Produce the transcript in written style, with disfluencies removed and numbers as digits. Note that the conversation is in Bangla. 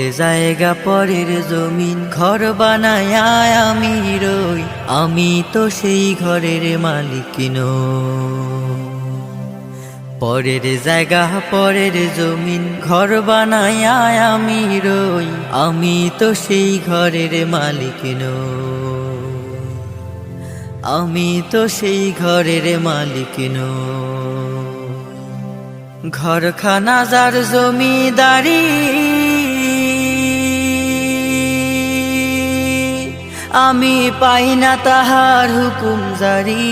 জায়গা পরের জমিন ঘর বানায় আমি রই, আমি তো সেই ঘরের মালিক নই। পরের জায়গা পরের জমিন ঘর বানায় আমি রই, আমি তো সেই ঘরের মালিক নই। আমি তো সেই ঘরের মালিক নই। ঘরখানা যার জমিদারি, আমি পাই না তাহার হুকুম জারি।